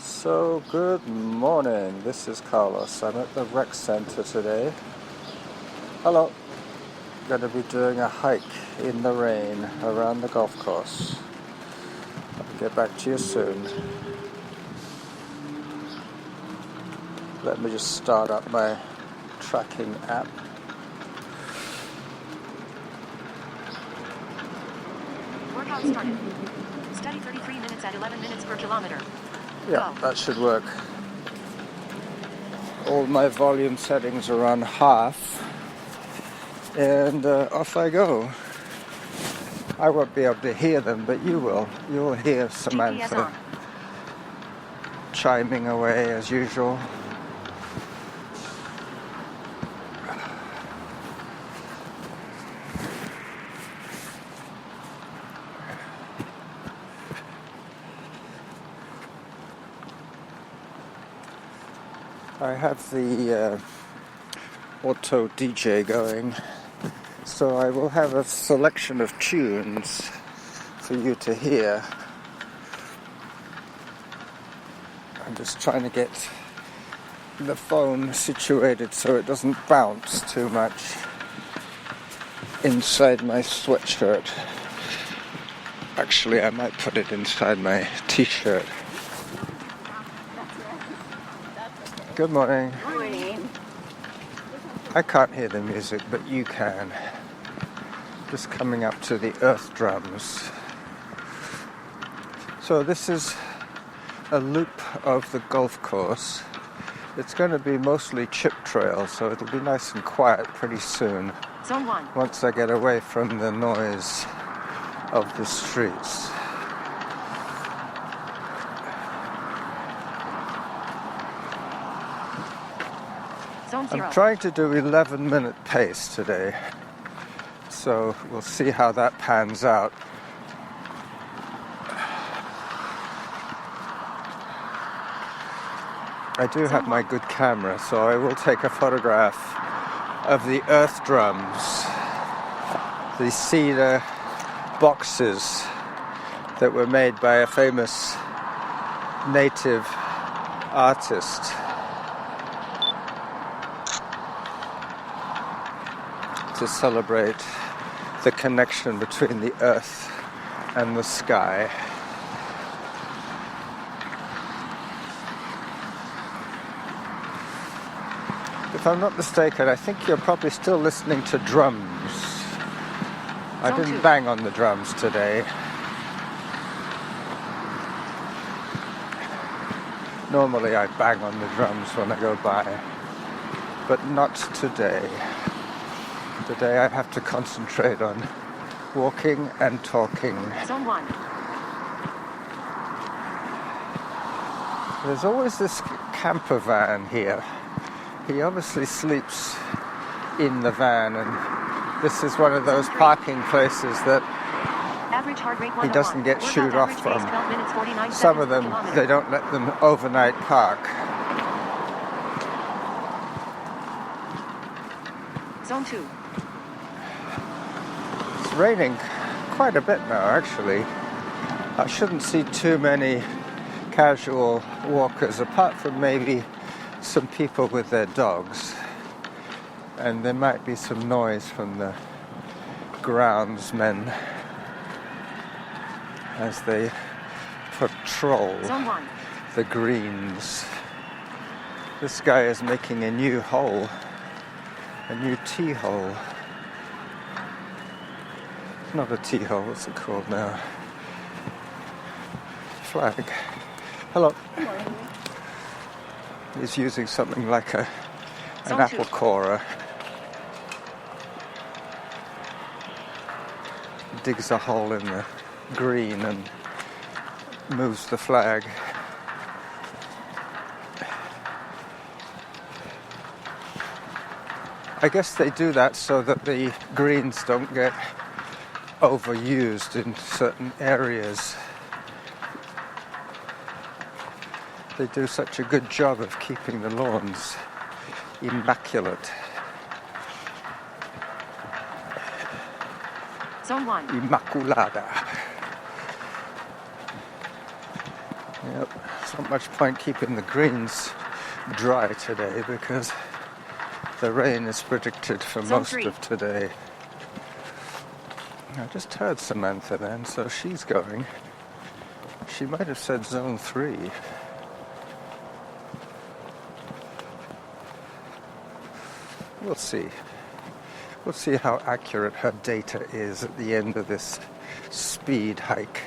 So, good morning. This is Carlos. I'm at the rec center today. Hello. Going to be doing a hike in the rain around the golf course. I'll get back to you soon. Let me just start up my tracking app. Workout started. Study 33 minutes at 11 minutes per kilometer. Yeah, Go. that should work. All my volume settings are on half. And off I go. I won't be able to hear them, but you will. You'll hear Samantha chiming away as usual. I have the auto DJ going, so I will have a selection of tunes for you to hear. I'm just trying to get the phone situated so it doesn't bounce too much inside my sweatshirt. Actually, I might put it inside my t-shirt. Good morning. Morning. I can't hear the music, but you can. Just coming up to the earth drums. So this is a loop of the golf course. It's going to be mostly chip trail, so it'll be nice and quiet pretty soon. Zone 1. Once I get away from the noise of the streets. Zone 0. I'm trying to do 11-minute pace today, so we'll see how that pans out. I do have my good camera, so I will take a photograph of the earth drums, the cedar boxes that were made by a famous native artist. To celebrate the connection between the earth and the sky. If I'm not mistaken, I think you're probably still listening to drums. I didn't bang on the drums today. Normally I bang on the drums when I go by, but not today. Today I have to concentrate on walking and talking. Zone 1. There's always this camper van here. He obviously sleeps in the van, and this is one of those parking places that Average heart rate he doesn't get shooed off from. Some of them, they don't let them overnight park. Zone 2. It's raining quite a bit now, actually. I shouldn't see too many casual walkers, apart from maybe some people with their dogs. And there might be some noise from the groundsmen as they patrol the greens. This guy is making a new hole, a new tee hole. Not a tee hole, what's it called now? Flag. Hello. Good morning. He's using something like an apple corer. Digs a hole in the green and moves the flag. I guess they do that so that the greens don't get overused in certain areas. They do such a good job of keeping the lawns immaculate. Zone 1. Immaculada. Yep, it's not much point keeping the greens dry today because the rain is predicted for Zone most 3. of today. I just heard Samantha then, so she's going. She might have said Zone 3. We'll see. We'll see how accurate her data is at the end of this speed hike.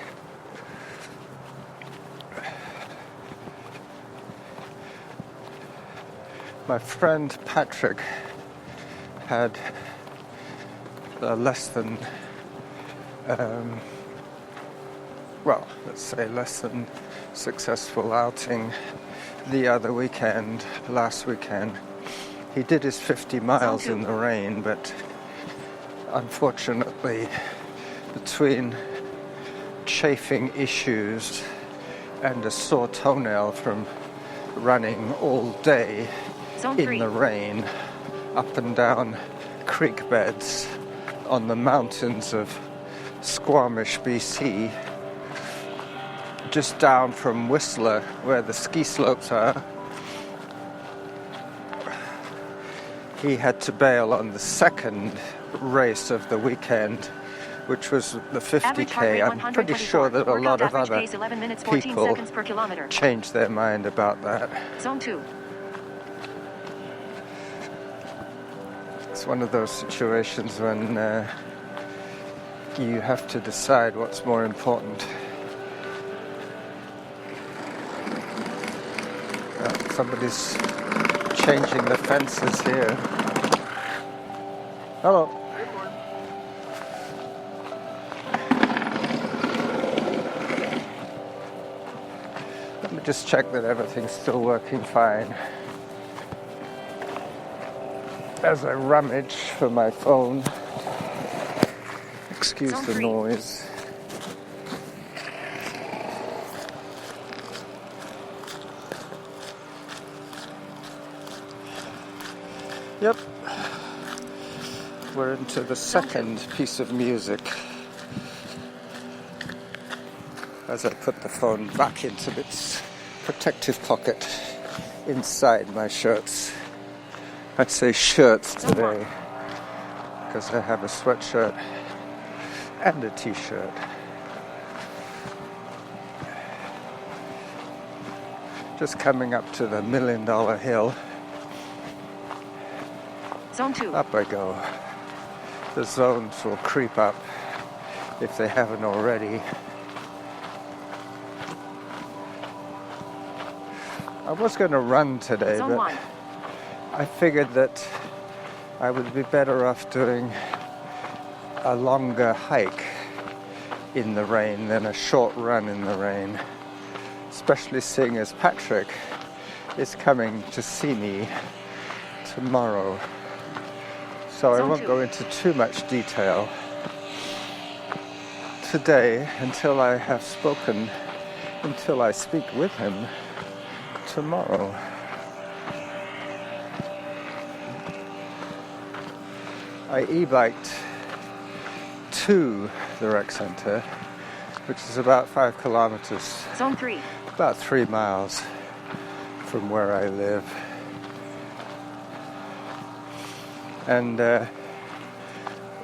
My friend Patrick had less than successful outing the other weekend, last weekend. He did his 50 miles in the rain, but unfortunately, between chafing issues and a sore toenail from running all day in the rain, up and down creek beds on the mountains of Squamish, BC, just down from Whistler, where the ski slopes are. He had to bail on the second race of the weekend, which was the 50K. I'm pretty sure that a lot of other people changed their mind about that. Zone 2. It's one of those situations when you have to decide what's more important. Somebody's changing the fences here. Hello. Let me just check that everything's still working fine. As I rummage for my phone. Excuse the noise. Yep. We're into the second piece of music. As I put the phone back into its protective pocket inside my shirts. I'd say shirts today because I have a sweatshirt and a t-shirt. Just coming up to the $1 Million Hill. Zone 2. Up I go. The zones will creep up if they haven't already. I was going to run today, Zone but 1. I figured that I would be better off doing a longer hike in the rain than a short run in the rain, especially seeing as Patrick is coming to see me tomorrow. So I won't go into too much detail today until I speak with him tomorrow. I e-biked to the rec center, which is about 5 kilometers. Zone 3. About 3 miles from where I live. And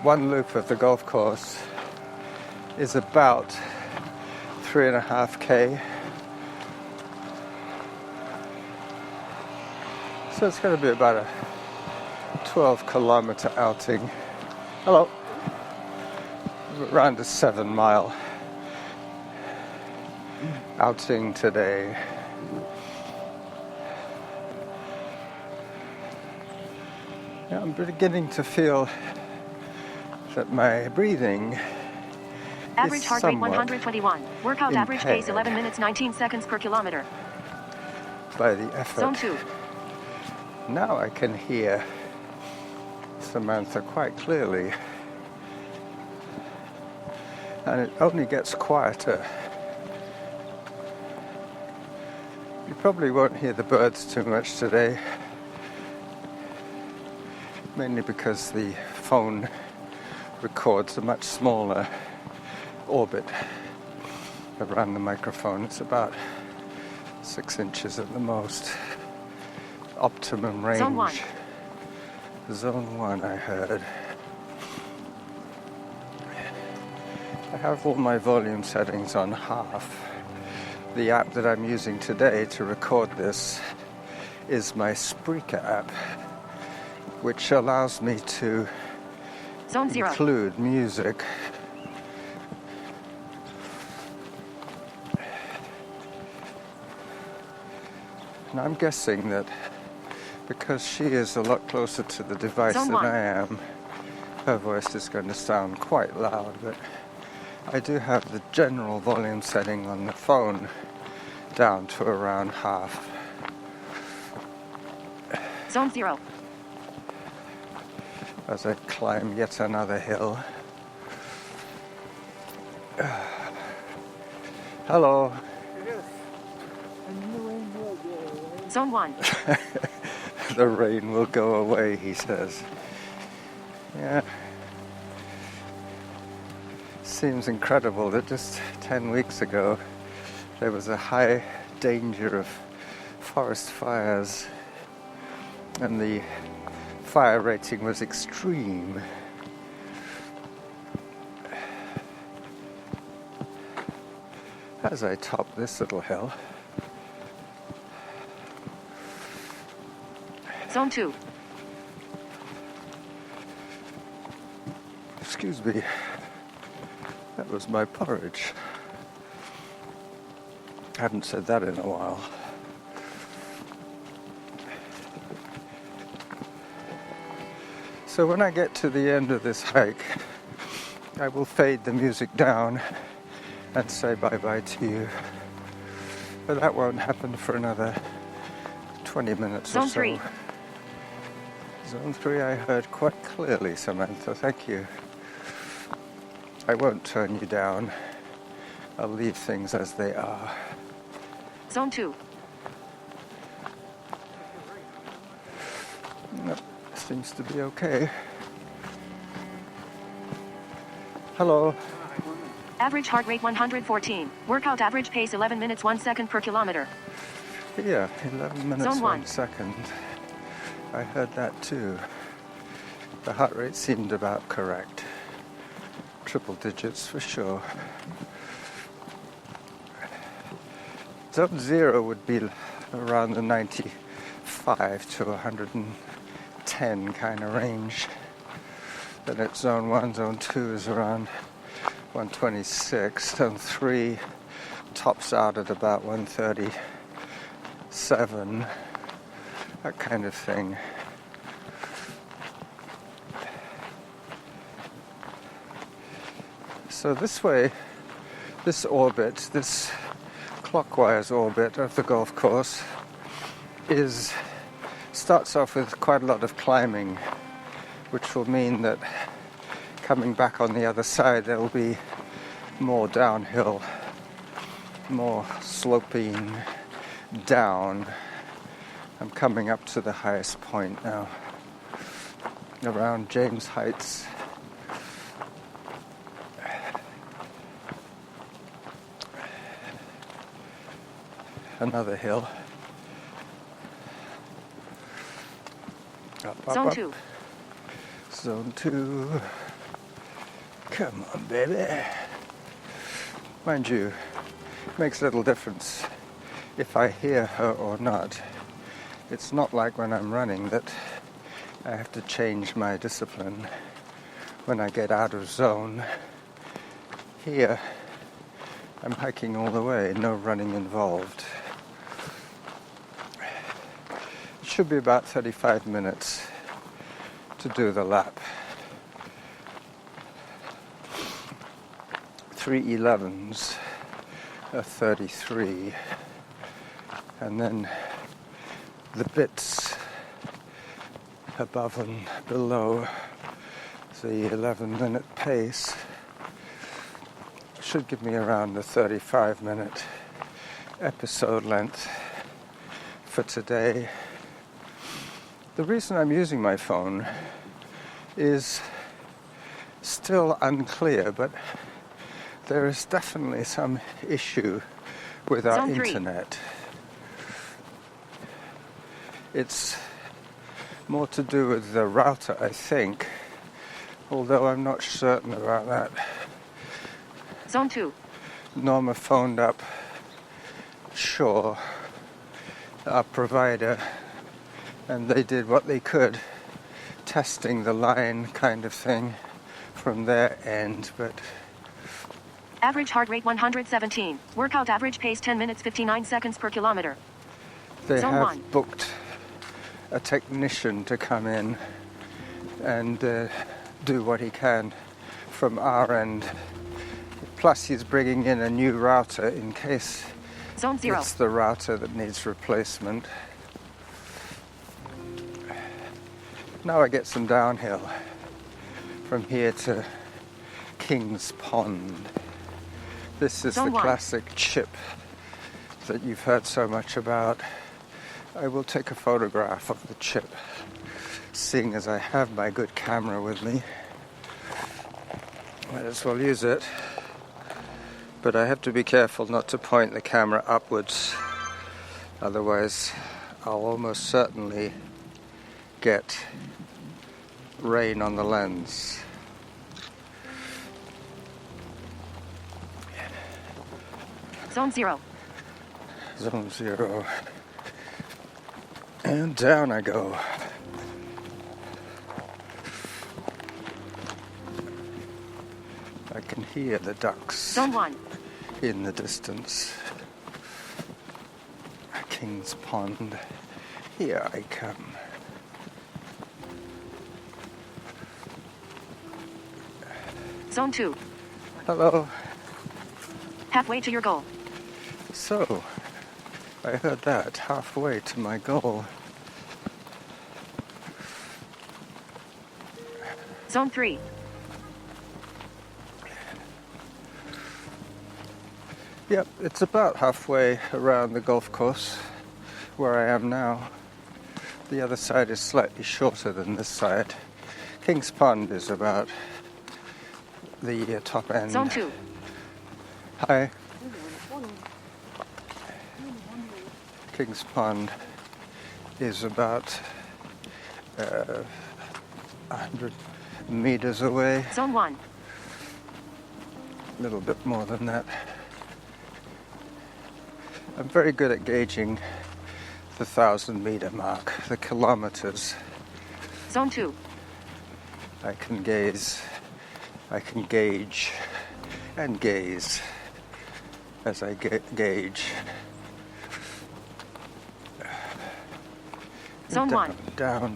one loop of the golf course is about 3.5K. So it's going to be about a 12-kilometer outing. Hello. Around a 7-mile outing today. I'm beginning to feel that my breathing Average is heart rate somewhat 121. Workout average pace impaired 11 minutes 19 seconds per kilometer. by the effort. Zone 2. Now I can hear Samantha quite clearly. And it only gets quieter. You probably won't hear the birds too much today. Mainly because the phone records a much smaller orbit around the microphone. It's about 6 inches at the most. Optimum range. Zone 1. Zone 1, I heard. I have all my volume settings on half. The app that I'm using today to record this is my Spreaker app, which allows me to Zone 0. include music. And I'm guessing that because she is a lot closer to the device Zone than 1. I am, her voice is going to sound quite loud, but I do have the general volume setting on the phone down to around half. Zone 0. As I climb yet another hill. Hello. Zone 1. The rain will go away, he says. Yeah. Seems incredible that just 10 weeks ago there was a high danger of forest fires and the fire rating was extreme. As I top this little hill. Zone 2. Excuse me. That was my porridge. Hadn't said that in a while. So when I get to the end of this hike, I will fade the music down and say bye-bye to you. But that won't happen for another 20 minutes Zone or so. 3. Zone 3 I heard quite clearly, Samantha. Thank you. I won't turn you down. I'll leave things as they are. Zone 2. Nope, seems to be okay. Hello. Average heart rate 114. Workout average pace 11 minutes 1 second per kilometer. Yeah, 11 minutes, Zone 1. 1 second. I heard that too. The heart rate seemed about correct. Triple digits for sure. Zone 0 would be around the 95 to 110 kind of range. Then at Zone 1, Zone 2 is around 126. Zone 3 tops out at about 137. That kind of thing. So this way, this orbit, this clockwise orbit of the golf course starts off with quite a lot of climbing, which will mean that coming back on the other side there will be more downhill, more sloping down. I'm coming up to the highest point now, around James Heights. Another hill. Up, Zone up. 2. Zone 2. Come on, baby. Mind you, it makes little difference if I hear her or not. It's not like when I'm running that I have to change my discipline when I get out of zone. Here, I'm hiking all the way, no running involved. It should be about 35 minutes to do the lap. 3:11s are 33, and then the bits above and below the 11-minute pace should give me around the 35-minute episode length for today. The reason I'm using my phone is still unclear, but there is definitely some issue with our Zone 3. internet. It's more to do with the router, I think, although I'm not certain about that. Zone 2. Norma phoned up Shaw, our provider, and they did what they could, testing the line kind of thing from their end, but... Average heart rate 117. Workout average pace 10 minutes 59 seconds per kilometer. They Zone have 1. booked a technician to come in and do what he can from our end. Plus he's bringing in a new router in case Zone 0. it's the router that needs replacement. Now I get some downhill from here to King's Pond. This is Zone the 1. classic chip that you've heard so much about. I will take a photograph of the chip, seeing as I have my good camera with me. Might as well use it. But I have to be careful not to point the camera upwards, otherwise I'll almost certainly get rain on the lens. Zone 0. Zone 0. And down I go. I can hear the ducks Zone 1. in the distance. King's Pond. Here I come. Zone 2. Hello. Halfway to your goal. So, I heard that halfway to my goal. Zone 3. Yep, it's about halfway around the golf course where I am now. The other side is slightly shorter than this side. King's Pond is about the top end. Zone 2. Hi. King's Pond is about 100 meters away. Zone 1. A little bit more than that. I'm very good at gauging the 1,000-meter mark, the kilometers. Zone 2. I can gauge and gaze as I gauge. Zone 1. Down.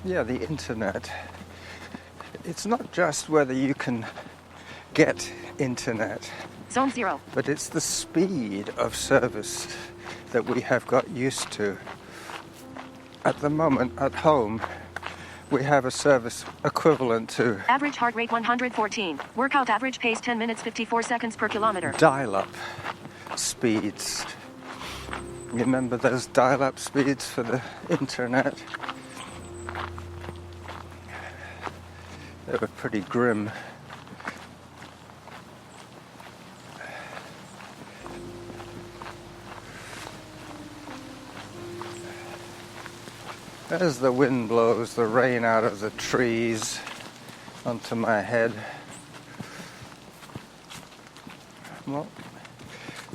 Yeah, the internet. It's not just whether you can get internet, Zone 0. but it's the speed of service that we have got used to. At the moment, at home, we have a service equivalent to Average heart rate 114. Workout average pace 10 minutes 54 seconds per kilometer. dial-up speeds. You remember those dial-up speeds for the internet? They were pretty grim. As the wind blows the rain out of the trees onto my head. Well,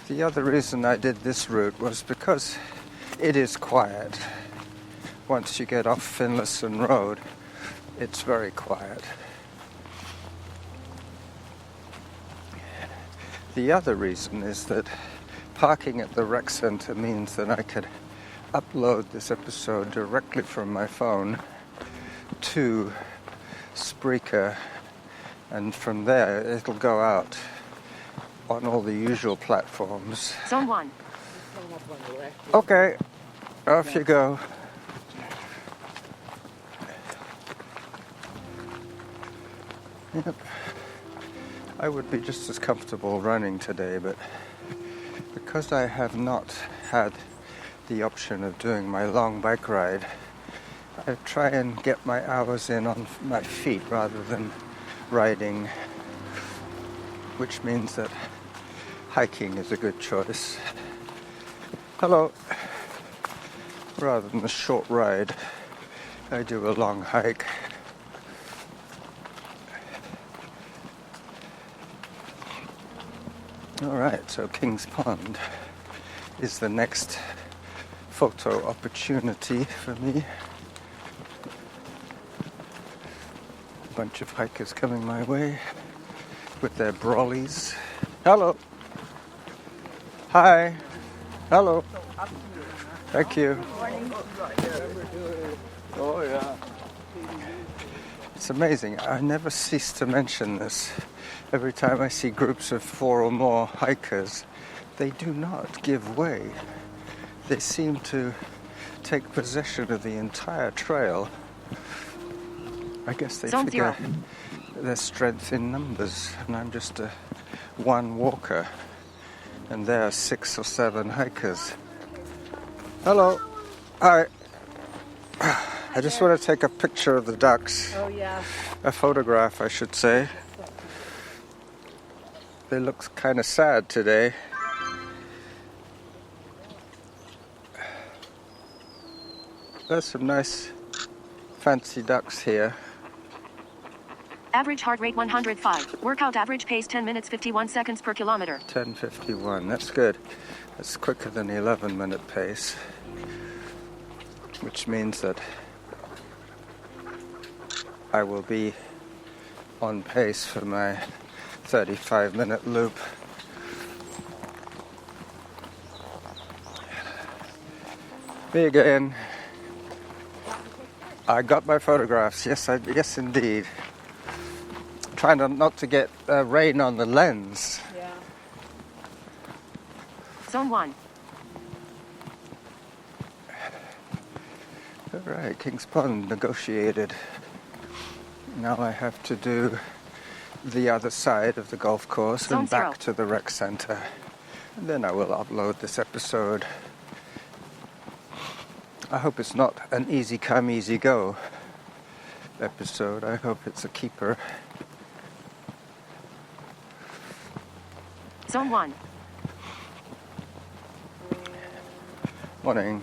the other reason I did this route was because it is quiet. Once you get off Finlayson Road, it's very quiet. The other reason is that parking at the rec center means that I could upload this episode directly from my phone to Spreaker, and from there it'll go out on all the usual platforms. Zone 1. Okay, off you go. Yep. I would be just as comfortable running today, but because I have not had the option of doing my long bike ride, I try and get my hours in on my feet rather than riding, which means that hiking is a good choice. Hello. Rather than a short ride, I do a long hike. Alright, so King's Pond is the next photo opportunity for me. A bunch of hikers coming my way with their brollies. Hello. Hi. Hello. Thank you. Oh yeah. It's amazing. I never cease to mention this. Every time I see groups of 4 or more hikers, they do not give way. They seem to take possession of the entire trail. I guess they figure their strength in numbers, and I'm just a one walker, and there are 6 or 7 hikers. Hello. Hi. I just want to take a picture of the ducks. Oh, yeah. A photograph, I should say. They look kind of sad today. There's some nice fancy ducks here. Average heart rate 105. Workout average pace 10 minutes 51 seconds per kilometer. 10:51. That's good. That's quicker than the 11-minute pace, which means that I will be on pace for my 35-minute loop. Me again. I got my photographs. Yes, indeed. Trying not to get rain on the lens. Yeah. Zone 1. All right, King's Pond negotiated. Now I have to do the other side of the golf course and back to the rec center. And then I will upload this episode. I hope it's not an easy come, easy go episode. I hope it's a keeper. Zone 1. Morning.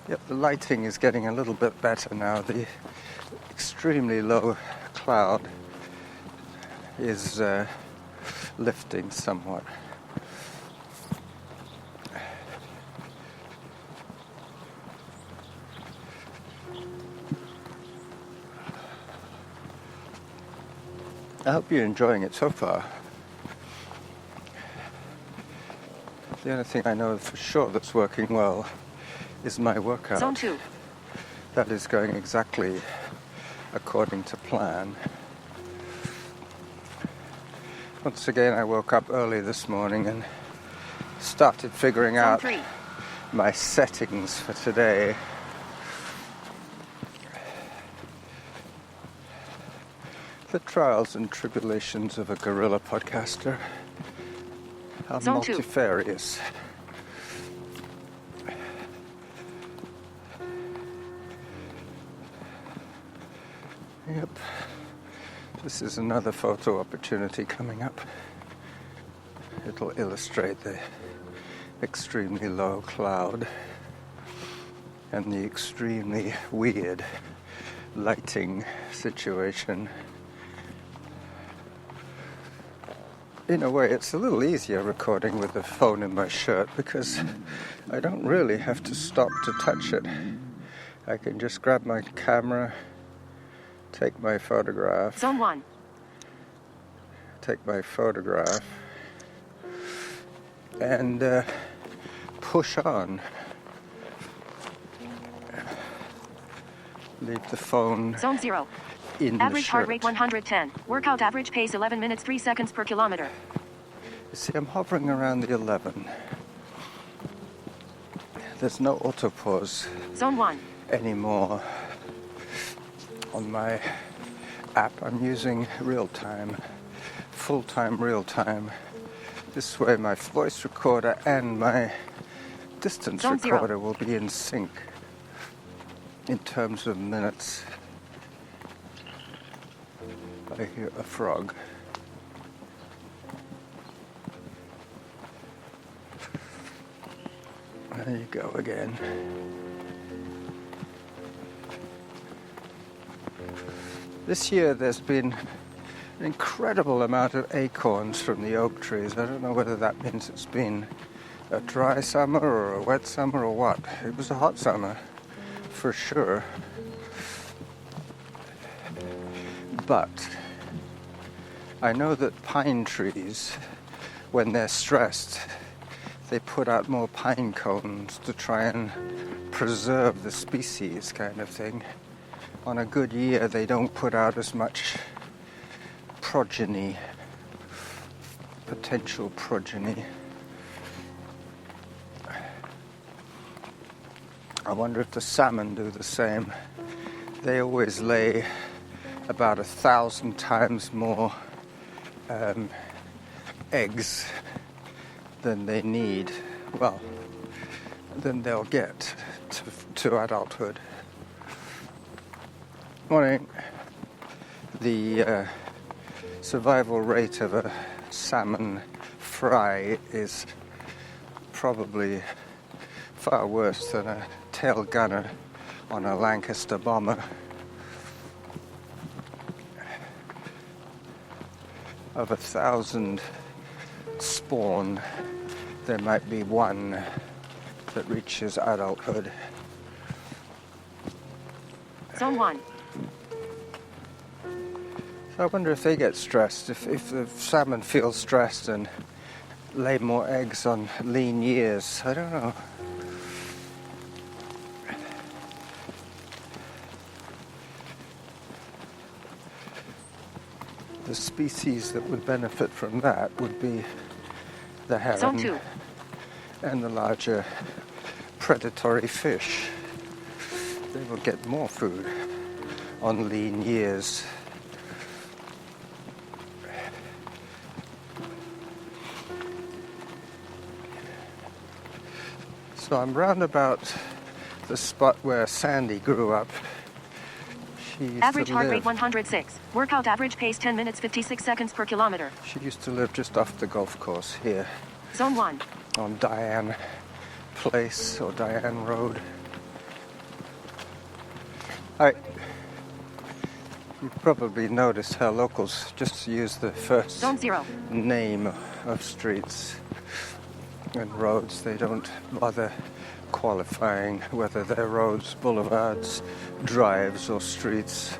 Yep, the lighting is getting a little bit better now. The extremely low cloud is lifting somewhat. I hope you're enjoying it so far. The only thing I know for sure that's working well is my workout. Zone 2. That is going exactly according to plan. Once again, I woke up early this morning and started figuring out my settings for today. The trials and tribulations of a guerrilla podcaster are multifarious. Yep. This is another photo opportunity coming up. It'll illustrate the extremely low cloud and the extremely weird lighting situation. In a way, it's a little easier recording with the phone in my shirt because I don't really have to stop to touch it. I can just grab my camera, take my photograph. Zone 1. Take my photograph and push on. Leave the phone Zone 0. in Average the heart shirt. rate 110. Workout average pace 11 minutes 3 seconds per kilometer. You see, I'm hovering around the 11. There's no auto pause Zone 1. anymore. On my app, I'm using real time, full-time real time. This way my voice recorder and my distance Zone recorder 0. will be in sync in terms of minutes. I hear a frog. There you go again. This year there's been an incredible amount of acorns from the oak trees. I don't know whether that means it's been a dry summer or a wet summer or what. It was a hot summer, for sure. But I know that pine trees, when they're stressed, they put out more pine cones to try and preserve the species, kind of thing. On a good year, they don't put out as much progeny, potential progeny. I wonder if the salmon do the same. They always lay about 1,000 times more eggs than they need, well, than they'll get to adulthood. Morning. The survival rate of a salmon fry is probably far worse than a tail gunner on a Lancaster bomber. Of 1,000 spawn, there might be one that reaches adulthood. Zone 1. So I wonder if they get stressed, if the salmon feel stressed and lay more eggs on lean years. I don't know. The species that would benefit from that would be the heron Zone 2. and the larger predatory fish. They will get more food on lean years. So I'm round about the spot where Sandy grew up. She used Average to heart live. rate 106. Workout average pace 10 minutes 56 seconds per kilometer. She used to live just off the golf course here Zone 1. on Diane Place or Diane Road. You've probably noticed how locals just use the first Zone 0. name of streets and roads. They don't bother qualifying whether they're roads, boulevards, drives or streets.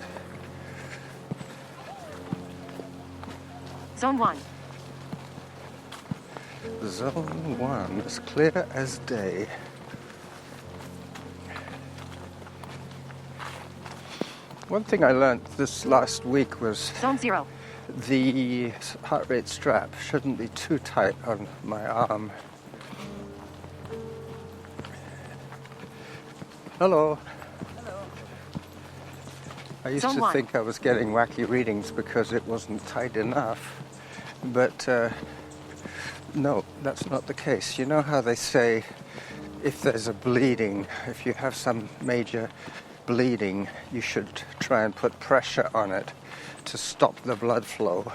Zone 1. Zone 1 is clear as day. One thing I learned this last week was Zone 0. the heart rate strap shouldn't be too tight on my arm. Hello. Hello. I used Zone to 1. think I was getting wacky readings because it wasn't tight enough. But no, that's not the case. You know how they say if there's a bleeding, if you have some major bleeding, you should try and put pressure on it to stop the blood flow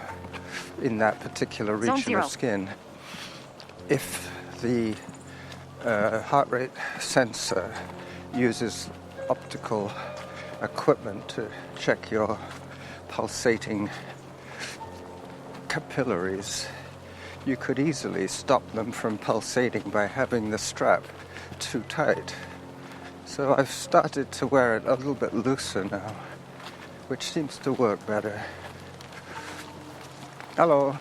in that particular Zone region 0. of skin. If the heart rate sensor uses optical equipment to check your pulsating capillaries, you could easily stop them from pulsating by having the strap too tight. So I've started to wear it a little bit looser now, which seems to work better. Hello.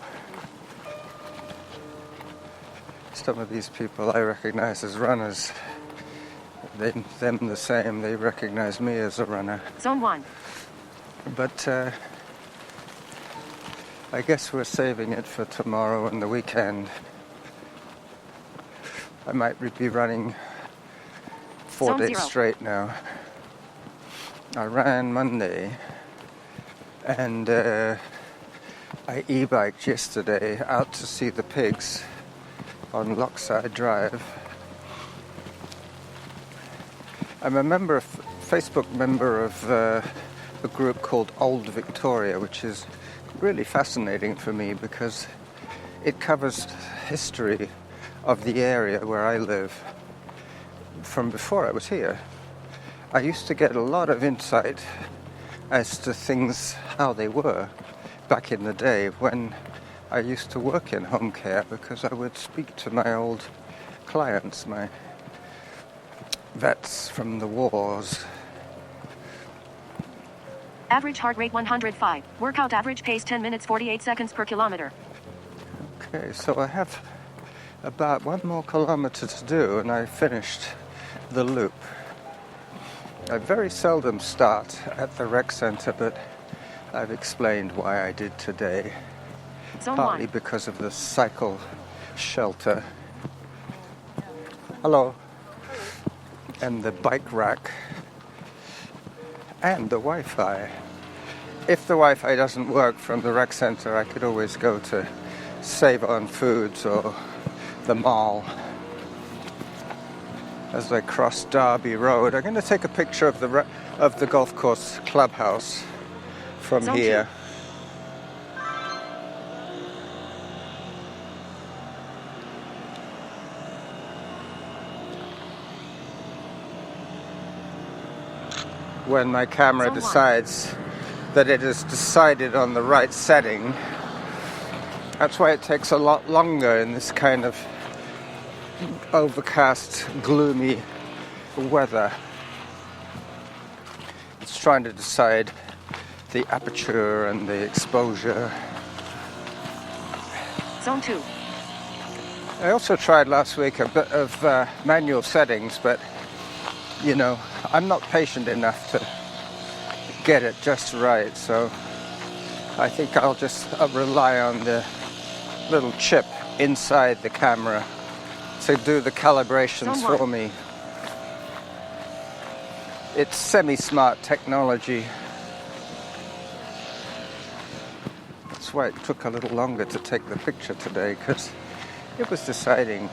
Some of these people I recognize as runners. Them the same, they recognize me as a runner. Zone 1. But I guess we're saving it for tomorrow and the weekend. I might be running 4 Zone days 0. straight now. I ran Monday and I e-biked yesterday out to see the pigs on Lockside Drive. I'm a Facebook member of a group called Old Victoria, which is really fascinating for me because it covers history of the area where I live. from before I was here. I used to get a lot of insight as to things, how they were, back in the day when I used to work in home care, because I would speak to my old clients, my vets from the wars. Average heart rate 105. Workout average pace 10 minutes 48 seconds per kilometer. Okay, so I have about 1 more kilometer to do and I finished the loop. I very seldom start at the rec center, but I've explained why I did today. Zone Partly 1. because of the cycle shelter. Hello. And the bike rack. And the Wi-Fi. If the Wi-Fi doesn't work from the rec center, I could always go to Save On Foods or the mall. As I cross Derby Road, I'm going to take a picture of the golf course clubhouse from Zone here. 2. When my camera Zone 1. decides that it has decided on the right setting. That's why it takes a lot longer in this kind of overcast, gloomy weather. It's trying to decide the aperture and the exposure. Zone 2. I also tried last week a bit of manual settings, but you know, I'm not patient enough to get it just right, so I think I'll just rely on the little chip inside the camera to do the calibrations for me. It's semi-smart technology. That's why it took a little longer to take the picture today, because it was deciding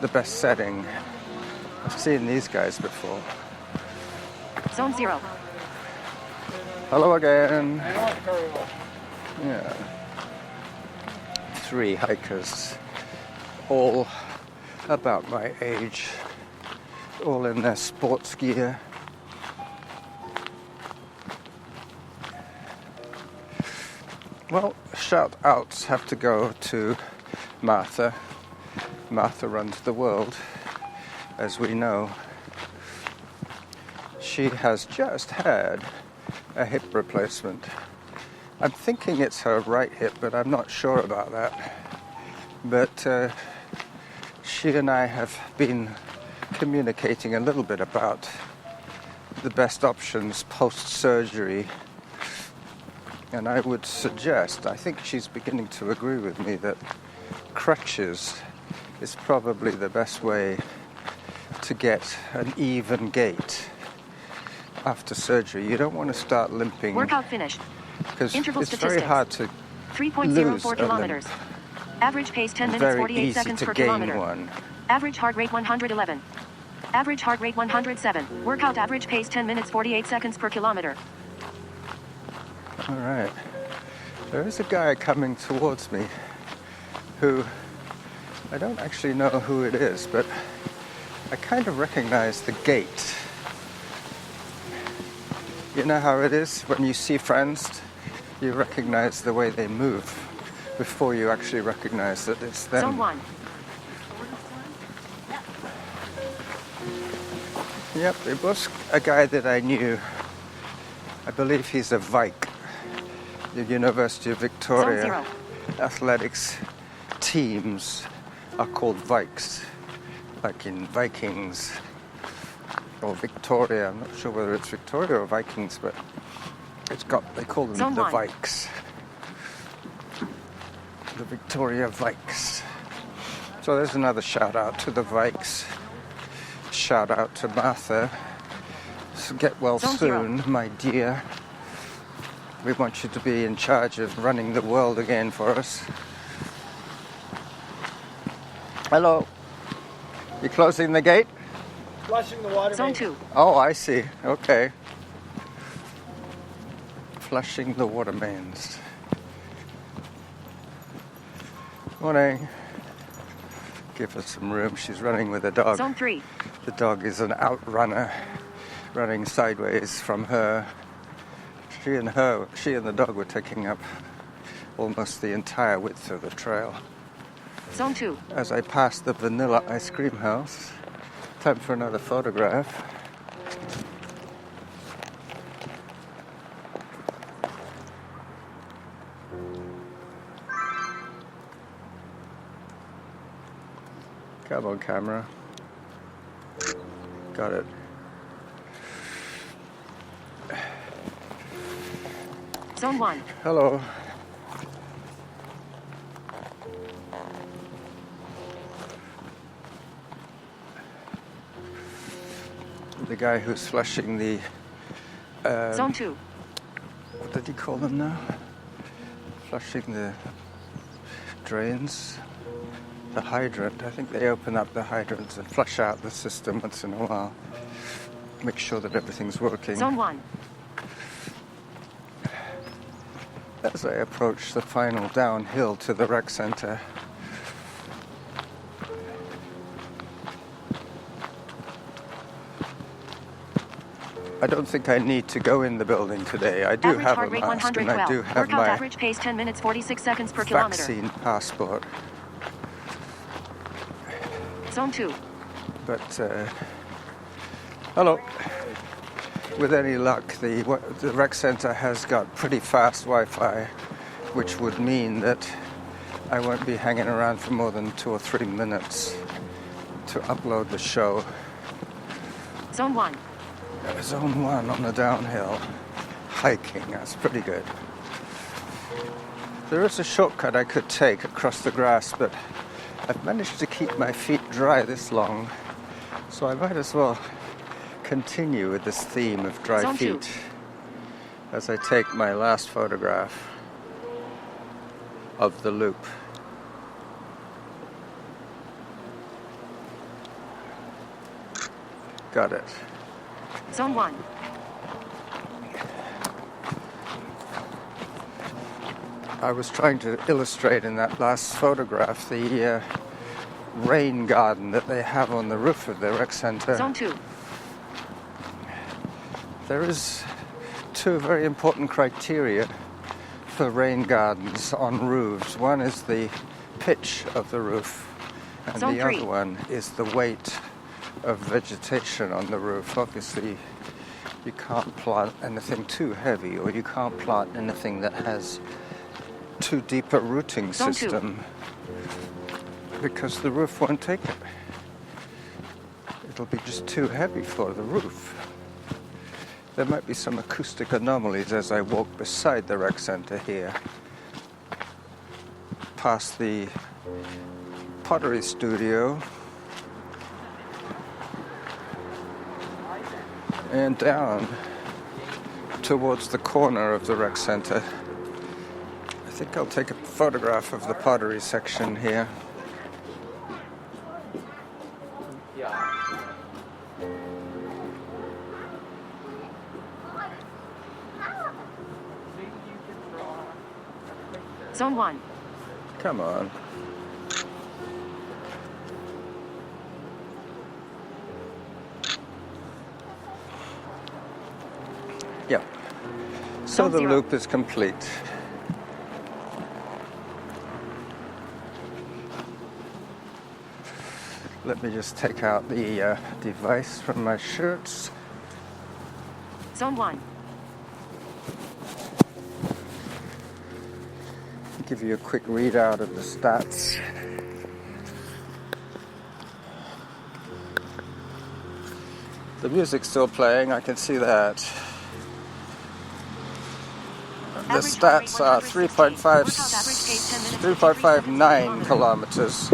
the best setting. I've seen these guys before. Zone 0. Hello again. Yeah. 3 hikers, all about my age, all in their sports gear. Well, shout outs have to go to Martha. Martha runs the world, as we know. She has just had a hip replacement. I'm thinking it's her right hip, but I'm not sure about that. But she and I have been communicating a little bit about the best options post-surgery. And I would suggest, I think she's beginning to agree with me, that crutches is probably the best way to get an even gait after surgery. You don't want to start limping. Workout finished. Because Interval it's statistics. very hard to 3.04 kilometers. Average pace 10 minutes 48 seconds per kilometer. One. Average heart rate 111. Average heart rate 107. Workout average pace 10 minutes 48 seconds per kilometer. All right. There is a guy coming towards me who I don't actually know who it is, but I kind of recognize the gait. You know how it is when you see friends, you recognize the way they move before you actually recognize that it's them. Zone 1. Yep, it was a guy that I knew. I believe he's a Vike. The University of Victoria Zone 0. athletics teams are called Vikes, like in Vikings or Victoria. I'm not sure whether it's Victoria or Vikings, but they call them Zone the 1. Vikes. The Victoria Vikes. So there's another shout out to the Vikes. Shout out to Martha. So get well Zone soon, 0. my dear. We want you to be in charge of running the world again for us. Hello. You closing the gate? Flushing the water Zone main. 2. Oh, I see. Okay. Flushing the water mains. Morning. Give her some room. She's running with a dog. Zone 3. The dog is an outrunner, running sideways from her. She and the dog were taking up almost the entire width of the trail. Zone 2. As I pass the vanilla ice cream house, time for another photograph. Come on, camera. Got it. Zone 1. Hello. The guy who's flushing the... Zone 2. What did he call them now? Flushing the drains. The hydrant. I think they open up the hydrants and flush out the system once in a while. Make sure that everything's working. Zone 1. As I approach the final downhill to the rec center, I don't think I need to go in the building today. I do Average have heart a rate mask and I 112. do have Workout my average pace 10 minutes 46 seconds per kilometer. vaccine passport. Zone 2. But, hello. With any luck, the rec center has got pretty fast Wi-Fi, which would mean that I won't be hanging around for more than 2 or 3 minutes to upload the show. Zone 1. Zone 1 on the downhill. Hiking, that's pretty good. There is a shortcut I could take across the grass, but I've managed to keep my feet dry this long, so I might as well continue with this theme of dry Zone 2. feet as I take my last photograph of the loop. Got it. Zone 1. I was trying to illustrate in that last photograph the rain garden that they have on the roof of the rec center. Zone 2. There is 2 very important criteria for rain gardens on roofs. One is the pitch of the roof, and Zone the 3. other one is the weight of vegetation on the roof. Obviously, you can't plant anything too heavy, or you can't plant anything that has too deep a rooting Zone 2. system, because the roof won't take it. It'll be just too heavy for the roof. There might be some acoustic anomalies as I walk beside the rec center here, past the pottery studio, and down towards the corner of the rec center. I think I'll take a photograph of the pottery section here. Zone 1. Come on. Yep. So Zone the 0. loop is complete. Let me just take out the device from my shirts. Zone 1. Give you a quick readout of the stats. The music's still playing, I can see that. The Average heart rate stats are 3.59 kilometers,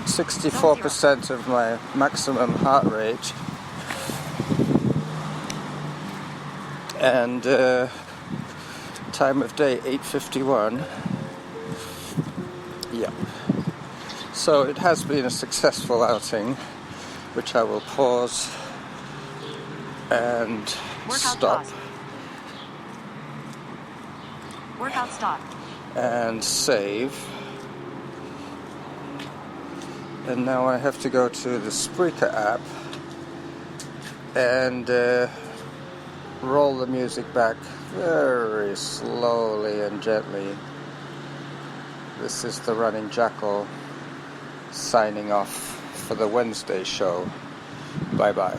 64% of my maximum heart rate, and time of day 8:51. Yeah. So it has been a successful outing, which I will pause and Workout stop. pause. Workout stop. And save. And now I have to go to the Spreaker app and roll the music back very slowly and gently. This is the Running Jackal signing off for the Wednesday show. Bye bye.